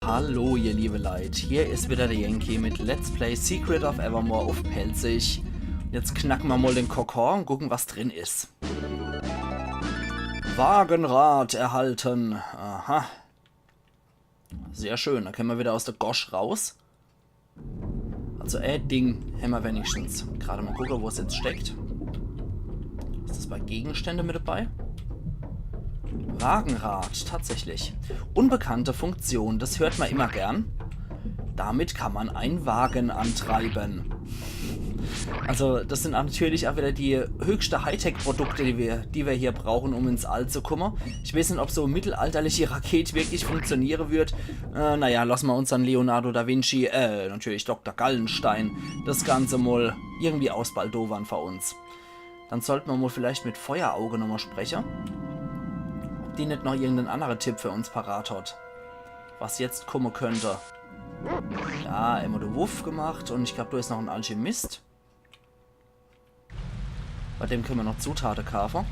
Hallo ihr liebe Leid, hier ist wieder der Yankee mit Let's Play Secret of Evermore auf Pelzig. Jetzt knacken wir mal den Kokon und gucken, was drin ist. Wagenrad erhalten. Aha. Sehr schön, da können wir wieder aus der Gosch raus. Also Ding haben wir wenigstens. Gerade mal gucken, wo es jetzt steckt. Ist das bei Gegenständen mit dabei? Wagenrad, tatsächlich. Unbekannte Funktion, das hört man immer gern. Damit kann man einen Wagen antreiben. Also das sind natürlich auch wieder die höchsten Hightech-Produkte, die wir hier brauchen, um ins All zu kommen. Ich weiß nicht, ob so mittelalterliche Rakete wirklich funktionieren wird. Naja, lassen wir uns dann Leonardo da Vinci, natürlich Dr. Gallenstein, das Ganze mal irgendwie ausbaldowern für uns. Dann sollten wir mal vielleicht mit Feuerauge nochmal sprechen. Die nicht noch irgendeinen anderen Tipp für uns parat hat. Was jetzt kommen könnte. Ja, immer der Wuff gemacht und ich glaube, du ist noch ein Alchemist. Bei dem können wir noch Zutaten kaufen.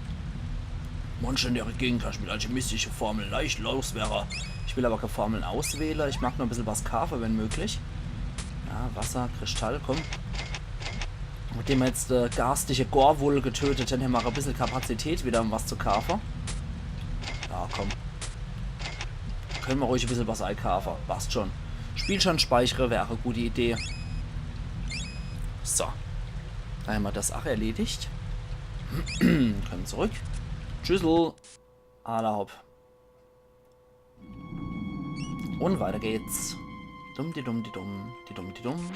Manche in der Gegend kann ich mit alchemistischen Formeln leicht loswerden. Ich will aber keine Formeln auswählen. Ich mag noch ein bisschen was kaufen, wenn möglich. Ja, Wasser, Kristall, komm. Mit dem wir jetzt garstige Gorwull getötet haben, haben wir ein bisschen Kapazität wieder, um was zu kaufen. Ja, komm. Können wir ruhig ein bisschen was einkaufen. Passt schon. Spielstand speichere wäre eine gute Idee. So. Da haben wir das auch erledigt. Können zurück. Tschüssel. Ala hopp. Und weiter geht's. Dumm, die dumm, die dumm, die dumm, die dumm.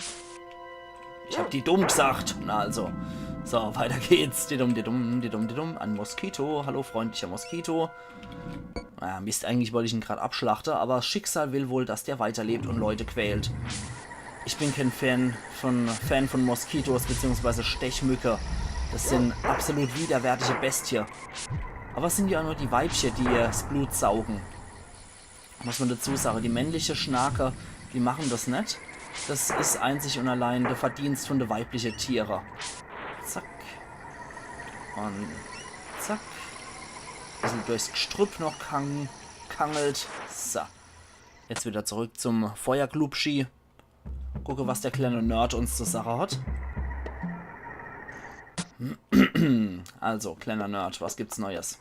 Ich hab die dumm gesagt. Na also. So, weiter geht's. Die dumm, die dumm, die dumm, die dumm. Ein Moskito. Hallo, freundlicher Moskito. Naja, Mist, eigentlich wollte ich ihn gerade abschlachten, aber das Schicksal will wohl, dass der weiterlebt und Leute quält. Ich bin kein Fan von Moskitos bzw. Stechmücke. Das sind absolut widerwärtige Bestien. Aber es sind ja nur die Weibchen, die das Blut saugen. Muss man dazu sagen, die männliche Schnake, die machen das nicht. Das ist einzig und allein der Verdienst von den weiblichen Tieren. Zack. Und zack. Bisschen durchs Gestrüpp noch kangelt. So. Jetzt wieder zurück zum Feuerglubschi. Gucke, was der kleine Nerd uns zur Sache hat. Also, kleiner Nerd, was gibt's Neues?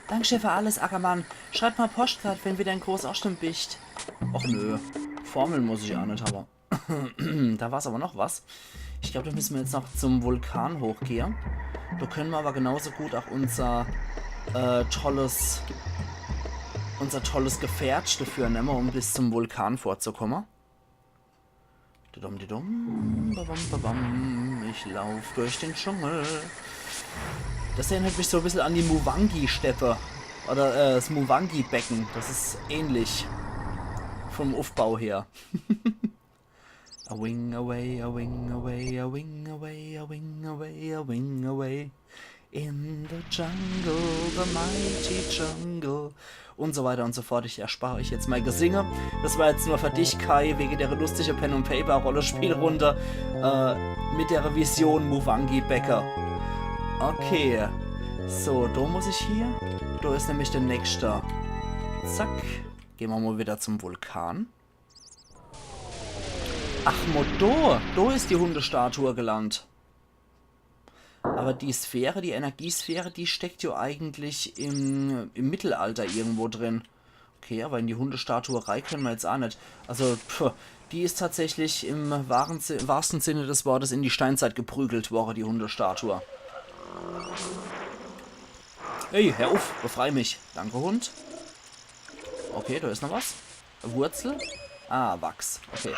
Danke für alles, Ackermann. Schreib mal Postkarte, wenn wieder ein groß Ausstimm bicht. Och nö. Formeln muss ich auch nicht, aber. Da war es aber noch was. Ich glaube, da müssen wir jetzt noch zum Vulkan hochgehen. Da können wir aber genauso gut auch unser tolles Gefährt dafür nehmen, um bis zum Vulkan vorzukommen. Ich laufe durch den Dschungel. Das erinnert mich so ein bisschen an die Muwangi-Steppe. Oder das Muwangi-Becken. Das ist ähnlich. Vom Aufbau her. A wing away, a wing away, a wing away, a wing away, a wing away. In the jungle, the mighty jungle. Und so weiter und so fort. Ich erspare euch jetzt mal Gesinge. Das war jetzt nur für dich, Kai, wegen der lustigen Pen and Paper Rollenspielrunde mit der Revision Muwangi Becker. Okay. So, da muss ich hier. Da ist nämlich der nächste. Zack. Gehen wir mal wieder zum Vulkan. Ach, da ist die Hundestatue gelandet. Aber die Sphäre, die Energiesphäre, die steckt ja eigentlich im Mittelalter irgendwo drin. Okay, aber in die Hundestatue können wir jetzt auch nicht. Also, die ist tatsächlich im wahrsten Sinne des Wortes in die Steinzeit geprügelt worden, die Hundestatue. Hey, hör auf, befrei mich. Danke, Hund. Okay, da ist noch was. Wurzel. Ah, Wachs. Okay.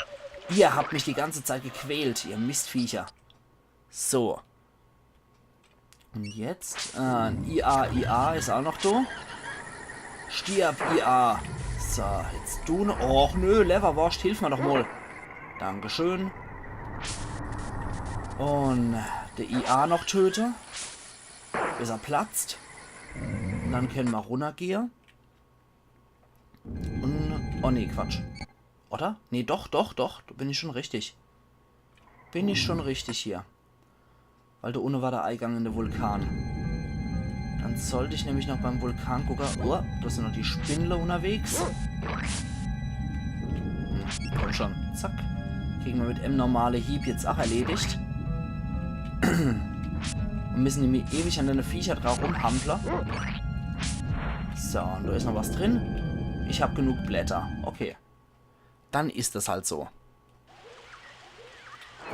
Ihr habt mich die ganze Zeit gequält, ihr Mistviecher. So. Und jetzt, IA ist auch noch da. Stirb, IA. So, jetzt du noch. Och, nö, Leverwurst, hilf mir doch mal. Dankeschön. Und der IA noch töte. Bis er platzt. Und dann können wir runtergehen. Und, oh nee, Quatsch. Oder? Nee, doch. Da bin ich schon richtig. Bin ich schon richtig hier. Weil da unten war der Eingang in den Vulkan. Dann Dann sollte ich nämlich noch beim Vulkan gucken. Oh, da sind noch die Spindler unterwegs. Komm schon. Zack. Kriegen wir mit M normale Hieb jetzt auch erledigt. Und müssen nämlich ewig an deine Viecher drauf rumhampeln. So, und da ist noch was drin. Ich habe genug Blätter. Okay. Dann ist es halt so.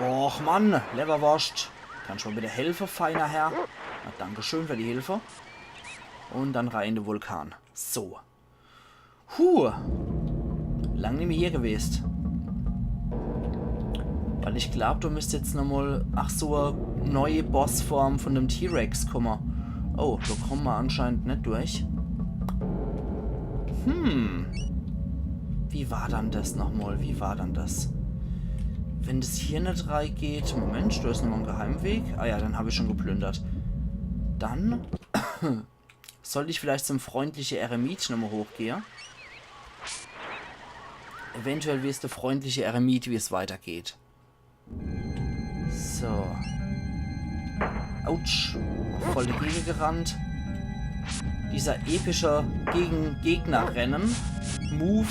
Och Mann, Leberwurst. Kann schon wieder helfen, feiner Herr. Na, Dankeschön für die Hilfe. Und dann rein in den Vulkan. So. Lang nicht mehr hier gewesen. Weil ich glaube, du müsst jetzt nochmal... Ach so, eine neue Bossform von dem T-Rex kommen. Oh, da kommen wir anscheinend nicht durch. Wie war dann das nochmal? Wie war dann das? Wenn das hier nicht reingeht... Moment, da ist nochmal ein Geheimweg. Ah ja, dann habe ich schon geplündert. Dann... sollte ich vielleicht zum freundlichen Eremit nochmal hochgehen. Eventuell wirst du freundliche Eremit, wie es weitergeht. So. Autsch. Voll die Gegend gerannt. Dieser epische Gegnerrennen. Move,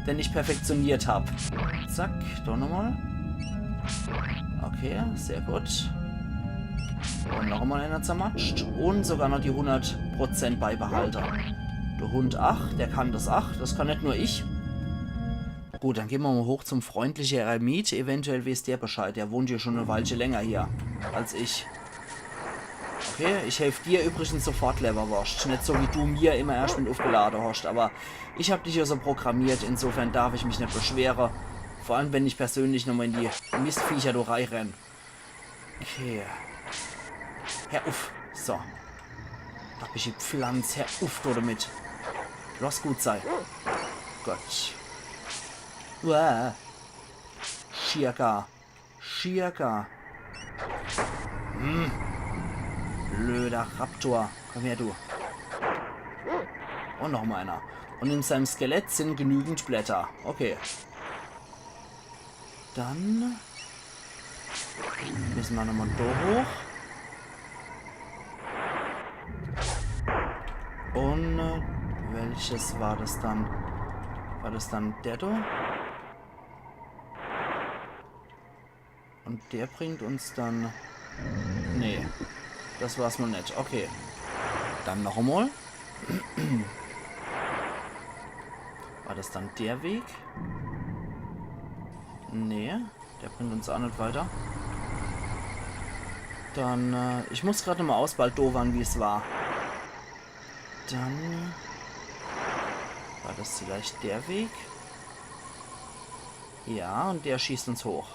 den ich perfektioniert habe. Zack, da nochmal. Okay, sehr gut. Und noch einmal einer zermatscht. Und sogar noch die 100% Beibehalter. Der Hund, ach, der kann das, ach. Das kann nicht nur ich. Gut, dann gehen wir mal hoch zum freundlichen Eremit. Eventuell weiß der Bescheid. Der wohnt hier schon eine Weilchen länger hier als ich. Okay, ich helfe dir übrigens sofort, Leberwurst. Nicht so wie du mir immer erst mit aufgeladen hast. Aber ich habe dich ja so programmiert. Insofern darf ich mich nicht beschweren. Vor allem, wenn ich persönlich nochmal in die Mistviecher reinrenne. Okay. Hör auf. So. Da hab ich die Pflanze. Hör auf damit. Lass gut sein. Gott. Uah. Schirka. Schirka. Blöder Raptor. Komm her, du. Und noch mal einer. Und in seinem Skelett sind genügend Blätter. Okay. Dann müssen wir nochmal da hoch. Und welches war das dann? War das dann der da? Und der bringt uns dann... Nee, das war's noch nicht. Okay. Dann noch einmal. War das dann der Weg? Nee, der bringt uns auch nicht weiter. Dann, ich muss gerade mal ausbaldovern, wie es war. Dann... War das vielleicht der Weg? Ja, und der schießt uns hoch.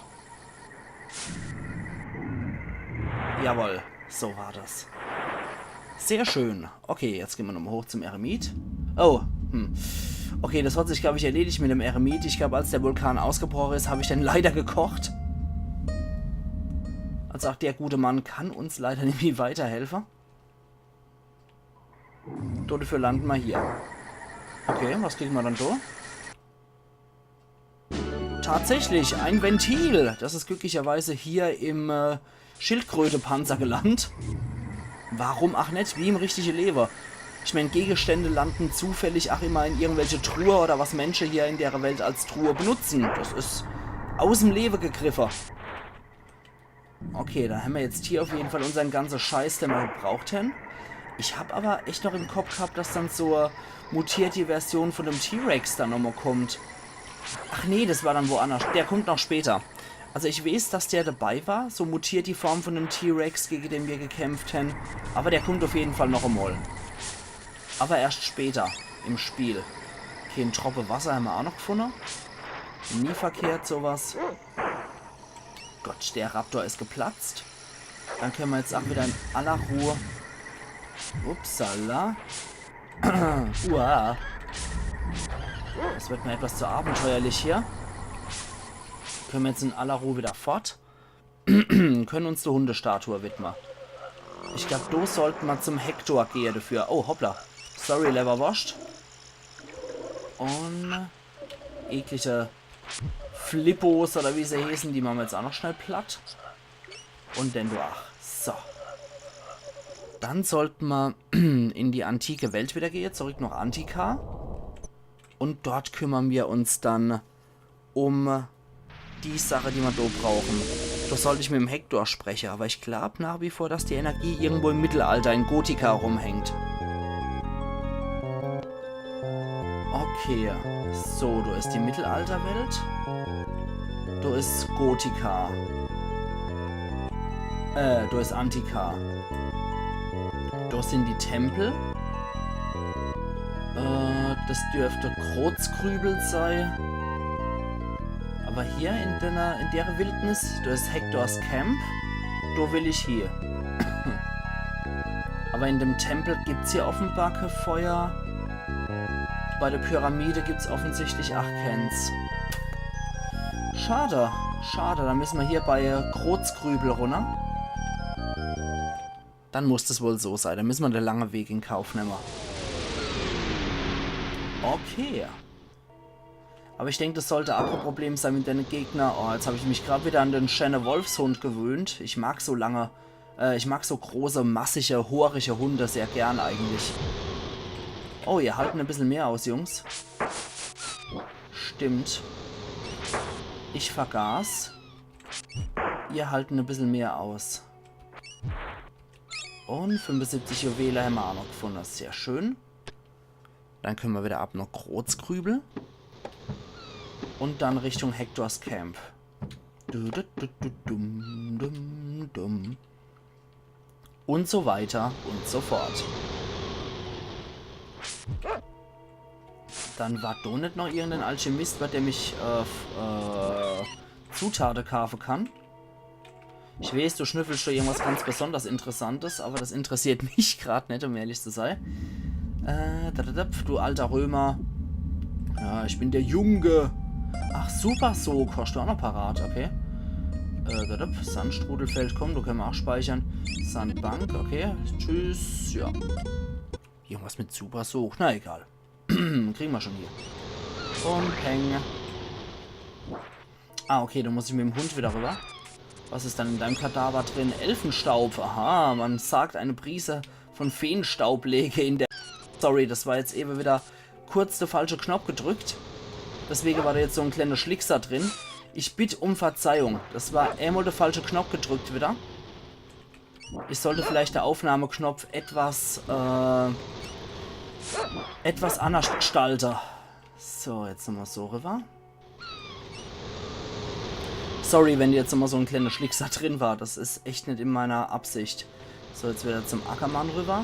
Jawohl, so war das. Sehr schön. Okay, jetzt gehen wir nochmal hoch zum Eremit. Oh, okay, das hat sich, glaube ich, erledigt mit dem Eremit. Ich glaube, als der Vulkan ausgebrochen ist, habe ich dann leider gekocht. Also auch der gute Mann kann uns leider nicht mehr weiterhelfen. Dafür landen wir hier. Okay, was kriegen wir dann da? Tatsächlich, ein Ventil. Das ist glücklicherweise hier im Schildkrötepanzer gelandet. Warum auch nicht? Wie im richtigen Leben. Ich meine, Gegenstände landen zufällig auch immer in irgendwelche Truhe oder was Menschen hier in der Welt als Truhe benutzen. Das ist aus dem Leben gegriffen. Okay, da haben wir jetzt hier auf jeden Fall unseren ganzen Scheiß, den wir gebraucht haben. Ich habe aber echt noch im Kopf gehabt, dass dann so eine mutierte Version von dem T-Rex dann nochmal kommt. Ach nee, das war dann woanders. Der kommt noch später. Also ich weiß, dass der dabei war. So mutiert die Form von dem T-Rex, gegen den wir gekämpft haben. Aber der kommt auf jeden Fall noch einmal. Aber erst später im Spiel. Okay, ein Tropfen Wasser haben wir auch noch gefunden. Nie verkehrt sowas. Gott, der Raptor ist geplatzt. Dann können wir jetzt auch wieder in aller Ruhe... Upsala. Uah. Das wird mir etwas zu abenteuerlich hier. Können wir jetzt in aller Ruhe wieder fort. Können uns die Hundestatue widmen. Ich glaube, da sollten wir zum Hector gehen dafür. Oh, hoppla. Sorry, Leberwurst. Und eklige Flippos oder wie sie heißen, die machen wir jetzt auch noch schnell platt. Und denn du ach. So. Dann sollten wir in die antike Welt wieder gehen, zurück nach Antika. Und dort kümmern wir uns dann um die Sache, die wir da brauchen. Doch sollte ich mit dem Hector sprechen, aber ich glaube nach wie vor, dass die Energie irgendwo im Mittelalter in Gotika rumhängt. Okay, so, da ist die Mittelalterwelt. Da ist Gotika. Da ist Antika. Da sind die Tempel. Das dürfte Krotzkrübel sein. Aber hier in der Wildnis, da ist Hectors Camp. Da will ich hier. Aber in dem Tempel gibt es hier offenbar kein Feuer. Bei der Pyramide gibt es offensichtlich Achkens. Schade, schade. Dann müssen wir hier bei Krotzkrübel runter. Dann muss das wohl so sein. Dann müssen wir den langen Weg in Kauf nehmen. Okay. Aber ich denke, das sollte auch kein Problem sein mit den Gegnern. Oh, jetzt habe ich mich gerade wieder an den schönen Wolfshund gewöhnt. Ich mag so lange, ich mag so große, massige, horige Hunde sehr gern eigentlich. Oh, ihr halten ein bisschen mehr aus, Jungs. Stimmt. Ich vergaß. Ihr halten ein bisschen mehr aus. Und 75 Juwelen haben wir auch noch gefunden. Das ist sehr schön. Dann können wir wieder ab nach Krotzkrübel. Und dann Richtung Hectors Camp. Und so weiter und so fort. Dann war da nicht noch irgendein Alchemist, bei dem ich Zutaten kaufen kann. Ich weiß, du schnüffelst schon irgendwas ganz besonders Interessantes, aber das interessiert mich gerade nicht, um ehrlich zu sein. Du alter Römer. Ja, ich bin der Junge. Ach, super Sog. Hast du auch noch parat, okay. Sandstrudelfeld, komm, du können wir auch speichern. Sandbank, okay. Tschüss, ja. Irgendwas mit Super Sog, na egal. Kriegen wir schon hier. Und Peng. Ah, okay, dann muss ich mit dem Hund wieder rüber. Was ist dann in deinem Kadaver drin? Elfenstaub. Aha, man sagt, eine Prise von Feenstaub lege in der... Sorry, das war jetzt eben wieder kurz der falsche Knopf gedrückt. Deswegen war da jetzt so ein kleiner Schlickser drin. Ich bitte um Verzeihung. Das war einmal der falsche Knopf gedrückt wieder. Ich sollte vielleicht der Aufnahmeknopf etwas anders gestalten. So, jetzt nochmal so rüber. Sorry, wenn jetzt nochmal so ein kleiner Schlickser drin war. Das ist echt nicht in meiner Absicht. So, jetzt wieder zum Ackermann rüber.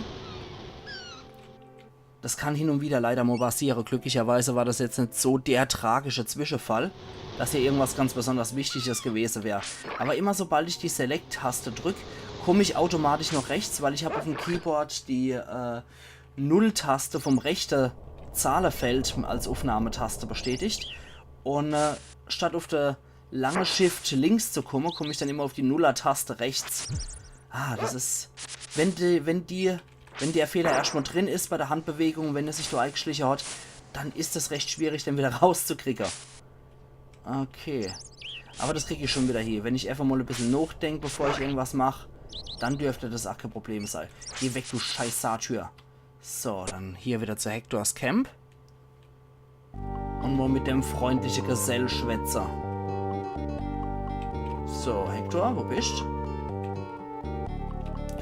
Das kann hin und wieder leider mal passieren. Glücklicherweise war das jetzt nicht so der tragische Zwischenfall, dass hier irgendwas ganz besonders Wichtiges gewesen wäre. Aber immer sobald ich die Select-Taste drücke, komme ich automatisch nach rechts, weil ich habe auf dem Keyboard die Null-Taste vom rechten Zahlenfeld als Aufnahmetaste bestätigt. Und statt auf der lange Shift links zu kommen, komme ich dann immer auf die Nuller-Taste rechts. Ah, das ist... Wenn der Fehler erstmal drin ist bei der Handbewegung, wenn er sich so eingeschlichen hat, dann ist es recht schwierig, den wieder rauszukriegen. Okay. Aber das kriege ich schon wieder hier. Wenn ich einfach mal ein bisschen nachdenke, bevor ich irgendwas mache, dann dürfte das auch kein Problem sein. Geh weg, du scheiß Satyr. So, dann hier wieder zu Hectors Camp. Und mal mit dem freundlichen Gesellschwätzer. So, Hector, wo bist du?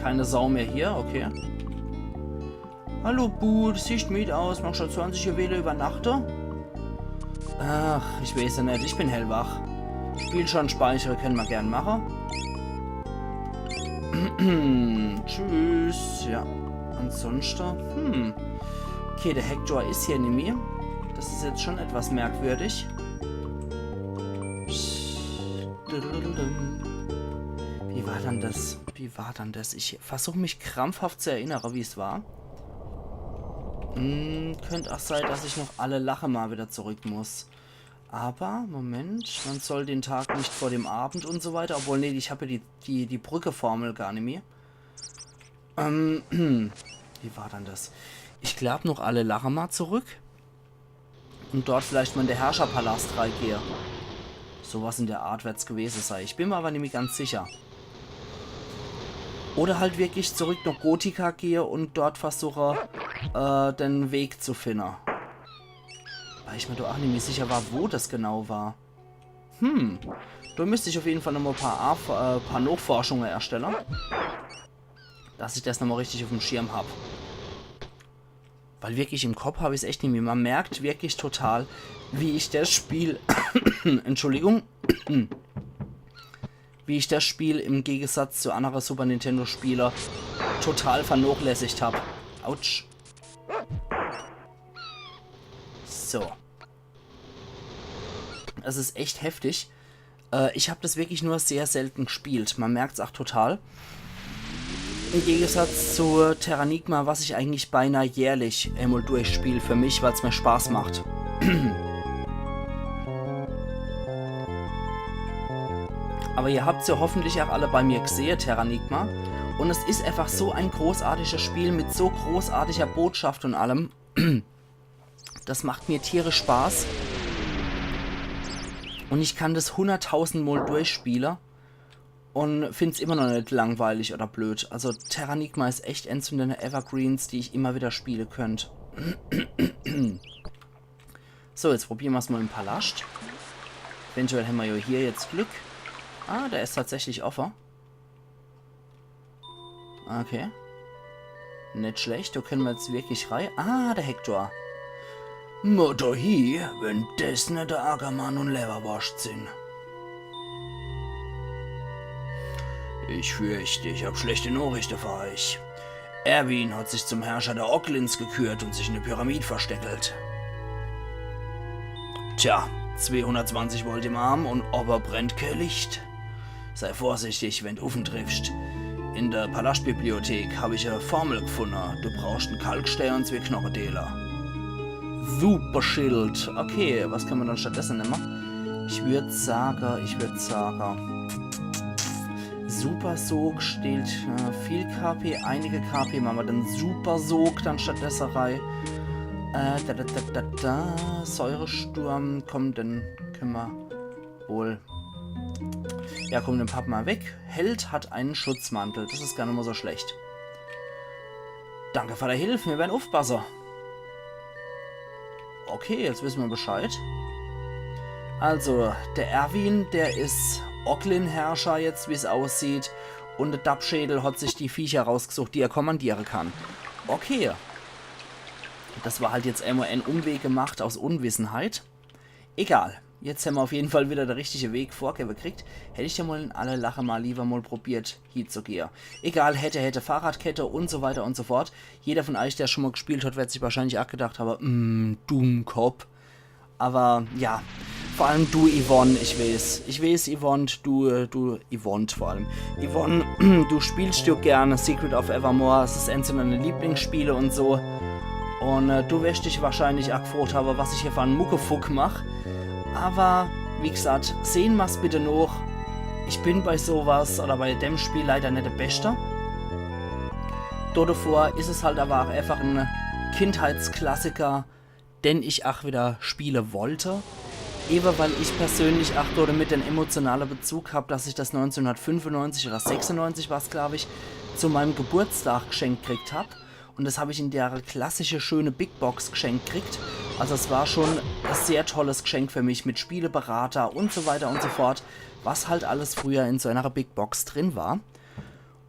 Keine Sau mehr hier, okay. Hallo, Bu, das sieht miet aus. Mach schon 20 Juwelen übernachten? Ach, ich weiß ja nicht. Ich bin hellwach. Spiel schon Speicher, können wir gern machen. Tschüss. Ja. Ansonsten, Okay, der Hector ist hier nicht mehr. Das ist jetzt schon etwas merkwürdig. Wie war dann das? Wie war dann das? Ich versuche mich krampfhaft zu erinnern, wie es war. Könnte auch sein, dass ich noch alle Lache mal wieder zurück muss. Aber, Moment, man soll den Tag nicht vor dem Abend und so weiter. Obwohl, nee, ich habe ja die Brücke-Formel gar nicht mehr. Wie war dann das? Ich glaube noch alle Lache mal zurück. Und dort vielleicht mal in der Herrscherpalast reingehe. Sowas in der Art wird es gewesen sein. Ich bin mir aber nicht mehr ganz sicher. Oder halt wirklich zurück nach Gotika gehe und dort versuche, den Weg zu finden. Weil ich mir doch auch nicht mehr sicher war, wo das genau war. Da müsste ich auf jeden Fall nochmal ein paar Nachforschungen erstellen. Dass ich das nochmal richtig auf dem Schirm habe. Weil wirklich im Kopf habe ich es echt nicht mehr. Man merkt wirklich total, wie ich das Spiel... Entschuldigung. Wie ich das Spiel im Gegensatz zu anderen Super Nintendo-Spieler total vernachlässigt habe. Autsch. So. Es ist echt heftig. Ich habe das wirklich nur sehr selten gespielt. Man merkt es auch total. Im Gegensatz zu Terranigma, was ich eigentlich beinahe jährlich einmal durchspiele für mich, weil es mir Spaß macht. Aber ihr habt es ja hoffentlich auch alle bei mir gesehen, Terranigma. Und es ist einfach so ein großartiges Spiel mit so großartiger Botschaft und allem. Das macht mir tierisch Spaß. Und ich kann das 100.000 Mal durchspielen. Und finde es immer noch nicht langweilig oder blöd. Also Terranigma ist echt eins von den Evergreens, die ich immer wieder spielen könnte. So, jetzt probieren wir es mal im Palast. Eventuell haben wir ja hier jetzt Glück. Ah, der ist tatsächlich offen. Okay. Nicht schlecht, da können wir jetzt wirklich rein. Ah, der Hector. Mutter hier, wenn das nicht der Ackermann und Leberwurst sind. Ich fürchte, ich habe schlechte Nachrichten für euch. Erwin hat sich zum Herrscher der Ocklins gekürt und sich in der Pyramide versteckelt. Tja, 220 Volt im Arm und ober brennt kein Licht. Sei vorsichtig, wenn du Ofen triffst. In der Palastbibliothek habe ich eine Formel gefunden. Du brauchst einen Kalkstein und 2 Knochendeler. Super Schild. Okay, was kann man dann stattdessen nehmen? Ich würde sagen... Super Sog steht viel KP, einige KP. Machen wir dann Super Sog dann stattdessen rein. Säuresturm. Komm, dann können wir wohl... Ja, komm, den packen wir weg. Held hat einen Schutzmantel. Das ist gar nicht mal so schlecht. Danke für die Hilfe. Wir werden aufpassen. Okay, jetzt wissen wir Bescheid. Also, der Erwin, der ist Ocklin-Herrscher jetzt, wie es aussieht. Und der Dabschädel hat sich die Viecher rausgesucht, die er kommandieren kann. Okay. Das war halt jetzt einmal ein Umweg gemacht aus Unwissenheit. Egal. Jetzt haben wir auf jeden Fall wieder den richtigen Weg vorgegeben gekriegt. Hätte ich ja mal in alle Lache mal lieber mal probiert, hier zu gehen. Egal, hätte Fahrradkette und so weiter und so fort. Jeder von euch, der schon mal gespielt hat, wird sich wahrscheinlich auch gedacht haben, Dummkopf. Aber ja, vor allem du, Yvonne, ich weiß, Yvonne, du, Yvonne vor allem. Yvonne, du spielst ja gerne Secret of Evermore, es ist eins deiner Lieblingsspiele und so. Und du wirst dich wahrscheinlich auch gefragt haben, was ich hier für einen Muckefuck mache. Aber, wie gesagt, sehen wir es bitte noch. Ich bin bei sowas oder bei dem Spiel leider nicht der Beste. Davor ist es halt aber auch einfach ein Kindheitsklassiker, den ich auch wieder spielen wollte. Eben weil ich persönlich auch dort mit einen emotionalen Bezug habe, dass ich das 1995 oder 96 war es, glaube ich, zu meinem Geburtstag geschenkt gekriegt habe. Und das habe ich in der klassische schöne Big Box geschenkt gekriegt. Also es war schon ein sehr tolles Geschenk für mich mit Spieleberater und so weiter und so fort, was halt alles früher in so einer Big Box drin war.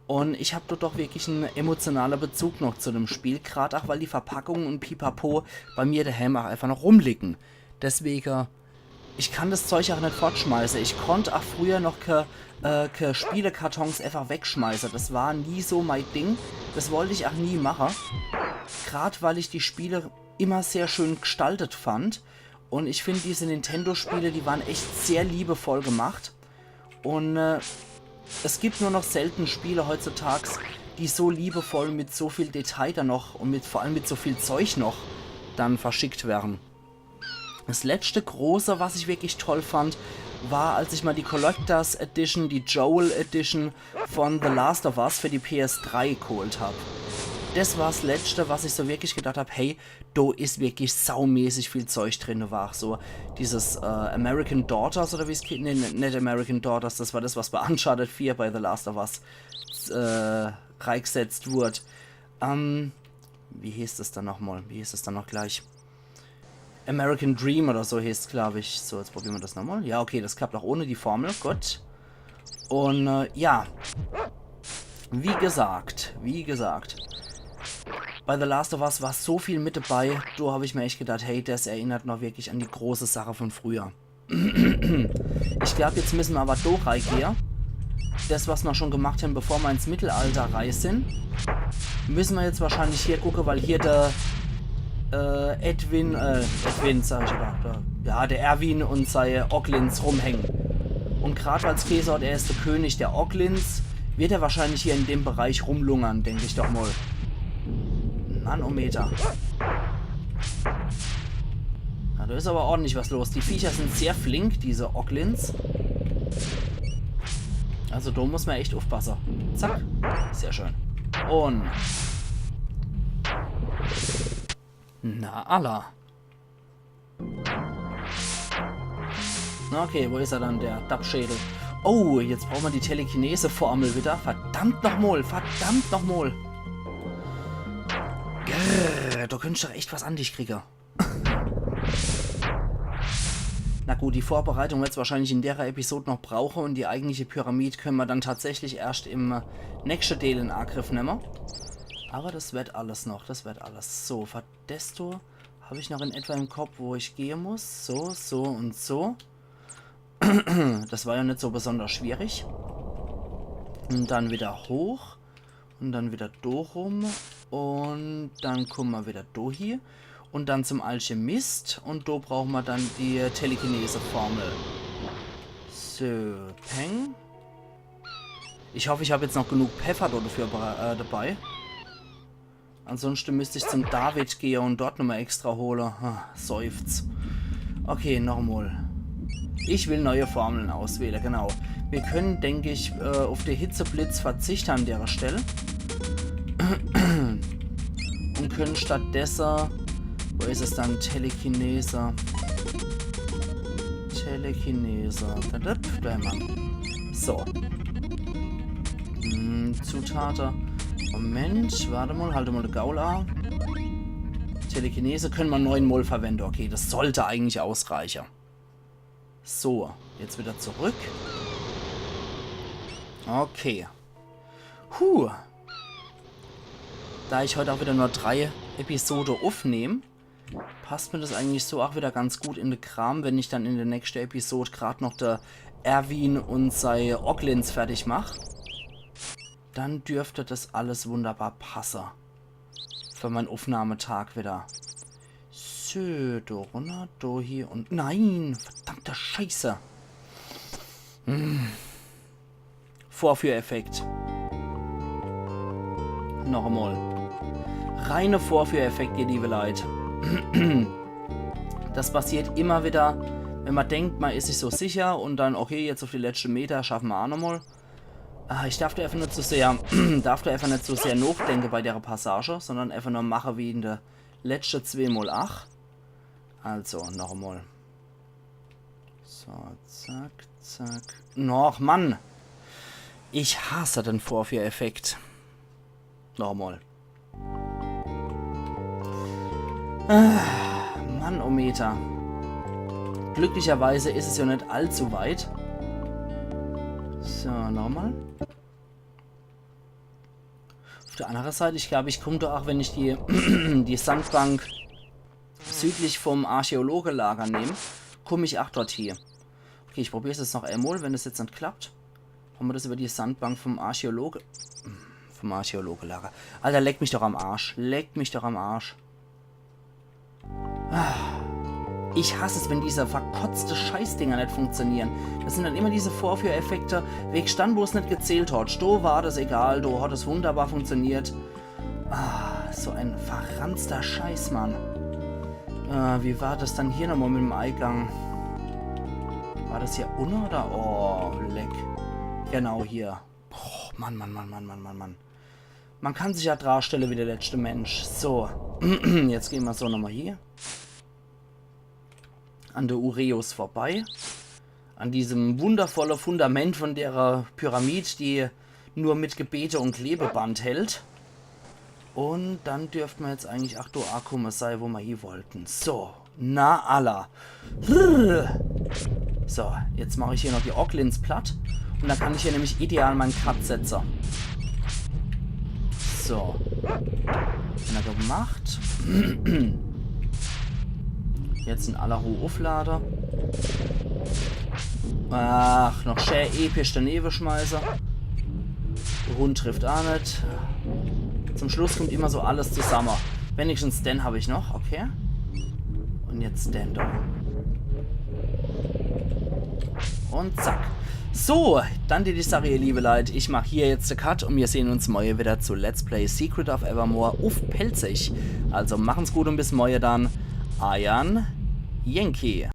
Und ich habe dort doch wirklich einen emotionalen Bezug noch zu dem Spiel, gerade auch weil die Verpackungen und Pipapo bei mir daheim auch einfach noch rumliegen. Deswegen, ich kann das Zeug auch nicht fortschmeißen. Ich konnte auch früher noch keine Spielekartons einfach wegschmeißen. Das war nie so mein Ding. Das wollte ich auch nie machen. Gerade weil ich die Spiele immer sehr schön gestaltet fand. Und ich finde, diese Nintendo-Spiele, die waren echt sehr liebevoll gemacht. Und es gibt nur noch selten Spiele heutzutage, die so liebevoll mit so viel Detail dann noch und vor allem mit so viel Zeug noch dann verschickt werden. Das letzte große, was ich wirklich toll fand, war, als ich mal die Collectors Edition, die Joel Edition von The Last of Us für die PS3 geholt habe. das war das Letzte, was ich so wirklich gedacht habe, hey, da ist wirklich saumäßig viel Zeug drin, war auch so dieses American Daughters oder wie es geht, nee, nicht American Daughters, das war das, was bei Uncharted 4 bei The Last of Us reingesetzt wurde. Wie hieß das dann nochmal? Wie hieß es dann noch gleich? American Dream oder so hieß es, glaube ich. So, jetzt probieren wir das nochmal. Ja, okay, das klappt auch ohne die Formel, gut. Und ja, wie gesagt, bei The Last of Us war so viel mit dabei, da habe ich mir echt gedacht, hey, das erinnert noch wirklich an die große Sache von früher. Ich glaube, jetzt müssen wir aber doch reingehen. Das, was wir schon gemacht haben, bevor wir ins Mittelalter reisen, müssen wir jetzt wahrscheinlich hier gucken, weil hier der Edwin, sag ich oder, ja, der Erwin und seine Oglins rumhängen. Und gerade als Käsort, er ist der König der Oglins, wird er wahrscheinlich hier in dem Bereich rumlungern, denke ich doch mal. Nanometer. Na, da ist aber ordentlich was los. Die Viecher sind sehr flink, diese Oglins. Also da muss man echt aufpassen. Zack. Sehr schön. Und... Na, Allah. Okay, wo ist er dann, der Dappschädel? Oh, jetzt brauchen wir die Telekinese-Formel wieder. Verdammt nochmal, verdammt nochmal. Da könnte ich doch echt was an dich kriegen. Na gut, die Vorbereitung wird es wahrscheinlich in der Episode noch brauchen und die eigentliche Pyramide können wir dann tatsächlich erst im nächsten Teil in Angriff nehmen. Aber das wird alles noch, das wird alles. So, für desto habe ich noch in etwa im Kopf, wo ich gehen muss. So, so und so. Das war ja nicht so besonders schwierig. Und dann wieder hoch. Und dann wieder da rum. Und dann kommen wir wieder da hier. Und dann zum Alchemist. Und da brauchen wir dann die Telekinese-Formel. So, Peng. Ich hoffe, ich habe jetzt noch genug Pfeffer dafür dabei. Ansonsten müsste ich zum David gehen und dort nochmal extra holen. Seufz. Okay, nochmal. Ich will neue Formeln auswählen, genau. Wir können, denke ich, auf den Hitzeblitz verzichten an der Stelle. Und können stattdessen... Wo ist es dann? Telekinese. Telekinese. Da, Mann. So. Zutaten. Moment, warte mal, halte mal den Gaul an. Telekinese können wir 9 Mol verwenden. Okay, das sollte eigentlich ausreichen. So, jetzt wieder zurück. Okay. Da ich heute auch wieder nur 3 Episoden aufnehme, passt mir das eigentlich so auch wieder ganz gut in den Kram, wenn ich dann in der nächsten Episode gerade noch der Erwin und seine Oglins fertig mache. Dann dürfte das alles wunderbar passen. Für meinen Aufnahmetag wieder. So, da runter, da hier und... Nein! Verdammte Scheiße! Vorführeffekt. Noch einmal. Reine Vorführeffekt, ihr liebe Leute. Das passiert immer wieder, wenn man denkt, man ist sich so sicher und dann, okay, jetzt auf die letzten Meter schaffen wir auch nochmal. Ich darf da einfach nicht so sehr, nachdenken bei der Passage, sondern einfach nur machen wie in der letzten 2x8. Also, noch einmal. So, zack, zack. Noch, Mann! Ich hasse den Vorführeffekt. Noch einmal. Manometer. Glücklicherweise ist es ja nicht allzu weit. So, nochmal. Auf der anderen Seite, ich glaube, ich komme doch auch, wenn ich die Sandbank südlich vom Archäologelager nehme, komme ich auch dort hier. Okay, ich probiere es jetzt noch einmal, wenn das jetzt nicht klappt. Haben wir das über die Sandbank vom Archäologelager. Alter, leck mich doch am Arsch. Leck mich doch am Arsch. Ich hasse es, wenn diese verkotzte Scheißdinger nicht funktionieren. Das sind dann immer diese Vorführeffekte. Weg stand, wo es nicht gezählt hat. Sto war das egal, do hat es wunderbar funktioniert. So ein verranzter Scheiß, Mann. Wie war das dann hier nochmal mit dem Eingang? War das hier unten oder? Oh, leck. Genau hier. Oh, Mann. Man kann sich ja darstellen wie der letzte Mensch. So, jetzt gehen wir so nochmal hier. An der Ureus vorbei. An diesem wundervollen Fundament von der Pyramide, die nur mit Gebete und Klebeband hält. Und dann dürften wir jetzt eigentlich ankommen sein, wo wir hier wollten. So, na Allah. So, jetzt mache ich hier noch die Oglins platt. Und dann kann ich hier nämlich ideal meinen Cut setzen. So. Na gemacht. Jetzt in aller Ruhe aufladen. Ach, noch schön episch daneben schmeißen. Der Hund trifft auch nicht. Zum Schluss kommt immer so alles zusammen. Wenigstens den habe ich noch, okay. Und jetzt den da. Und zack. So, dann die Sache, ihr liebe Leute. Ich mache hier jetzt den Cut und wir sehen uns morgen wieder zu Let's Play Secret of Evermore auf Pelzig. Also machen's gut und bis morgen dann. Ayan Yankee.